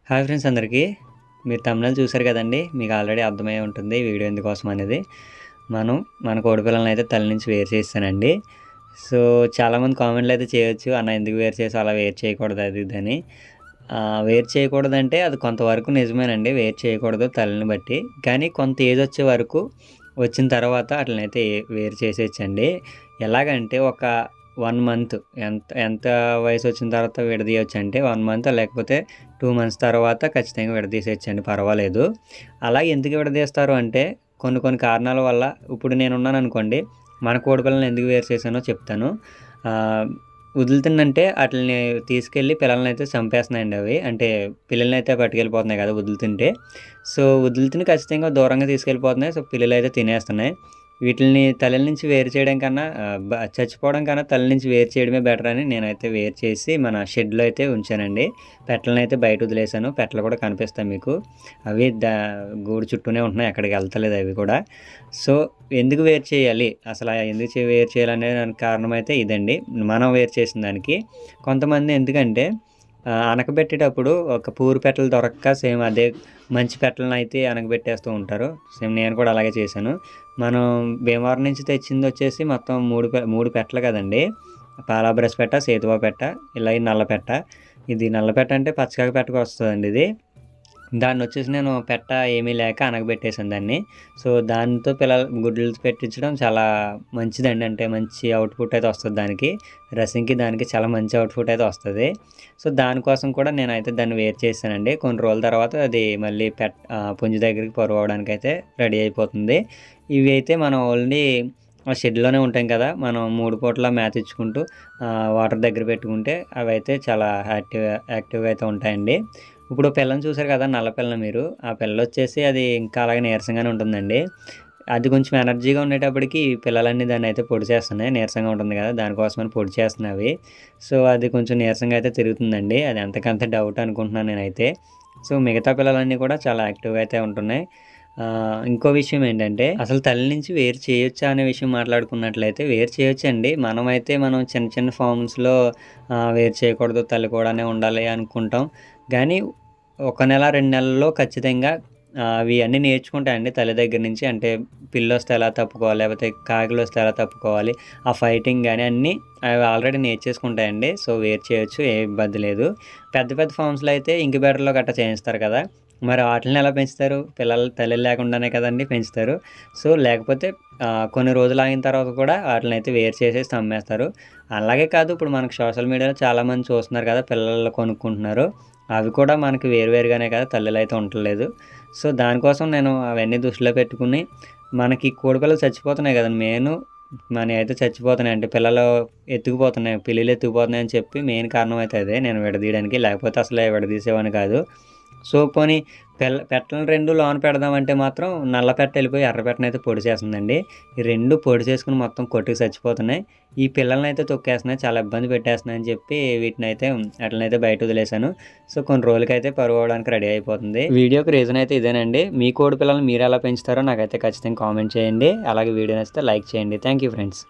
Hi friends అందరికీ. మీరు thumbnail చూసారు కదండీ! మీకు ఆల్రెడీ అర్థమయ్యే ఉంటుంది ఈ వీడియో ఎందుకోసం అనేది. మన కోడిపిల్లలని అయితే తల్లి నుంచి వేరు చేసేసానండి. సో, చాలామంది కామెంట్లు అయితే చేయొచ్చు. అన్న ఎందుకు వేరు చేసావు? అలా వేరు చేయకూడదు అది ఇది అని. వేరు చేయకూడదంటే అది కొంతవరకు నిజమేనండి. వేరు చేయకూడదు తల్లిని బట్టి. కానీ కొంత ఏజ్ వచ్చే వరకు వచ్చిన తర్వాత ఆటిలనైతే వేరు చేసేయచ్చండి. ఎలాగంటే ఒక 1 మంత్ ఎంత ఎంత వయసొచ్చిన తర్వాత విడదీయొచ్చంటే 1 మంత్ లేకపోతే 2 మంత్స్ తర్వాత ఖచ్చితంగా విడదీసేయచ్చండి, పర్వాలేదు. అలా ఎందుకు విడదీస్తారు అంటే కొన్ని కొన్ని కారణాల వల్ల. ఇప్పుడు నేనున్నాననుకోండి, మన కోడిపిల్లల్ని ఎందుకు వేరు చేశానో చెప్తాను. వదులుతుందంటే ఆటిల్ని తీసుకెళ్ళి పిల్లలనైతే చంపేస్తున్నాయండి అవి. అంటే పిల్లలనైతే పట్టుకెళ్ళిపోతున్నాయి కదా వదులుతుంటే. సో, వదులుతుని ఖచ్చితంగా దూరంగా తీసుకెళ్ళిపోతున్నాయి. సో, పిల్లలైతే తినేస్తున్నాయి. వీటిల్ని తల్లుల నుంచి వేరు చేయడం కన్నా చచ్చిపోవడం కన్నా తల్లి నుంచి వేరు చేయడమే బెటర్ అని నేనైతే వేరు చేసి మన షెడ్‌లో అయితే ఉంచానండి. పెట్టలనైతే బయట వదిలేసాను. పెట్టలు కూడా కనిపిస్తాయి మీకు. అవి గూడు చుట్టూనే ఉంటున్నాయి, ఎక్కడికి వెళ్తలేదు అవి కూడా. సో, ఎందుకు వేరు చేయాలి? అసలు ఎందుకు వేరు చేయాలనే దానికి కారణం అయితే ఇదండి. మనం వేరు చేసిన దానికి. కొంతమంది ఎందుకంటే అనకబెట్టేటప్పుడు ఒక పూరు పెట్టలు దొరక్క సేమ్ అదే మంచి పెట్టలనైతే అనకబెట్టేస్తూ ఉంటారు. సేమ్ నేను కూడా అలాగే చేశాను. మనం భీమవరం నుంచి తెచ్చిందొచ్చేసి మొత్తం 3 పెట్టలు కదండీ! పాలా బ్రష్ పెట్ట, సేతువా పెట్ట, ఇలా ఈ నల్ల పెట్ట. ఇది నల్ల పెట్ట అంటే పచ్చకాక పెట్టకు వస్తదండి ఇది. దాన్నొచ్చేసి నేను పెట్ట ఏమీ లేక అనగబెట్టేసాను దాన్ని. సో, దాంతో గుడ్లు పెట్టించడం చాలా మంచిదండి. అంటే మంచి అవుట్‌పుట్ అయితే వస్తది దానికి. రసింకి దానికి చాలా మంచి అవుట్‌పుట్ అయితే వస్తది. సో, దానికోసం కూడా నేనైతే దాన్ని వేరు చేశానండి. కొన్ని రోజుల తర్వాత అది మళ్ళీ పుంజు దగ్గరికి పరువవ్వడానికైతే రెడీ అయిపోతుంది. ఇవి అయితే మనం ఓన్లీ షెడ్‌లోనే ఉంటాం కదా! మనం 3 పూటలా మేత ఇచ్చుకుంటూ వాటర్ దగ్గర పెట్టుకుంటే అవైతే చాలా యాక్టివ్‌గా అయితే ఉంటాయండి. ఇప్పుడు పిల్లని చూసారు కదా! నల్ల పిల్లని మీరు. ఆ పిల్లొచ్చేసి అది ఇంకా అలాగే నీరసంగానే ఉంటుందండి. అది కొంచెం ఎనర్జీగా ఉండేటప్పటికి ఈ పిల్లలన్నీ దాన్నయితే పొడి చేస్తున్నాయి. నీరసంగా ఉంటుంది కదా! దానికోసమని పొడి చేస్తున్నాయి అవి. సో, అది కొంచెం నీరసంగా అయితే తిరుగుతుందండి. అది ఎంతకంత డౌట్ అనుకుంటున్నాను నేనైతే. సో, మిగతా పిల్లలన్నీ కూడా చాలా యాక్టివ్‌గా అయితే ఉంటున్నాయి. ఇంకో విషయం ఏంటంటే అసలు తల్లి నుంచి వేరు చేయొచ్చా అనే విషయం మాట్లాడుకున్నట్లయితే వేరు చేయొచ్చండి. మనం చిన్న చిన్న ఫార్మ్స్‌లో వేరు చేయకూడదు, తల్లి కూడానే ఉండాలి అనుకుంటాం. కానీ ఒక నెల, 2 నెలల్లో ఖచ్చితంగా అవి అన్నీ నేర్చుకుంటాయండి తల్లి దగ్గర నుంచి. అంటే పిల్లొస్తే ఎలా తప్పుకోవాలి, లేకపోతే కాకిలొస్తే ఎలా తప్పుకోవాలి, ఆ ఫైటింగ్ గాని అన్నీ అవి ఆల్రెడీ నేర్చేసుకుంటాయండి. సో, వేరు చేయొచ్చు, ఏ ఇబ్బంది లేదు. పెద్ద పెద్ద ఫార్మ్స్‌లో అయితే ఇంక్యుబేటర్‌లో గట్టా చేయిస్తారు కదా! మరి ఆటిల్ని ఎలా పెంచుతారు? తల్లులు లేకుండానే కదండీ పెంచుతారు. సో, లేకపోతే కొన్ని రోజులు ఆగిన తర్వాత కూడా ఆటిలనైతే వేరు చేసేసి అమ్మేస్తారు. అలాగే కాదు, ఇప్పుడు మనకు సోషల్ మీడియాలో చాలామంది చూస్తున్నారు కదా! పిల్లలు కొనుక్కుంటున్నారు. అవి కూడా మనకి వేరు వేరుగానే కదా! తల్లులైతే ఉండట్లేదు. సో, దానికోసం నేను అవన్నీ దృష్టిలో పెట్టుకుని మనకి కోడిపిల్లలు చచ్చిపోతున్నాయి కదండీ మెయిను. మనయయితే చచ్చిపోతున్నాయి. అంటే పిల్లలు ఎత్తుకుపోతున్నాయి, పిల్లులు ఎత్తుకుపోతున్నాయని చెప్పి మెయిన్ కారణం అయితే అదే నేను విడదీయడానికి. లేకపోతే అసలే విడదీసేవాడిని కాదు. సో, పోనీ పెట్టలను 2 లోన పెడదామంటే మాత్రం నల్ల పెట్ట ఎళ్ళిపోయి ఎర్ర పెట్టనైతే పొడి చేస్తుందండి. ఈ 2 పొడి చేసుకొని మొత్తం కొట్టుకు చచ్చిపోతున్నాయి. ఈ పిల్లలనైతే తొక్కేస్తున్నాయి, చాలా ఇబ్బంది పెట్టేస్తున్నాయని చెప్పి వీటినైతే ఆటిలనైతే బయట వదిలేసాను. సో, కొన్ని రోజులకైతే పరువవ్వడానికి రెడీ అయిపోతుంది. వీడియోకి రీజన్ అయితే ఇదేనండి. మీ కోడి పిల్లల్ని మీరెలా పెంచుతారో నాకైతే ఖచ్చితంగా కామెంట్ చేయండి. అలాగే వీడియో నచ్చితే లైక్ చేయండి. Thank you friends.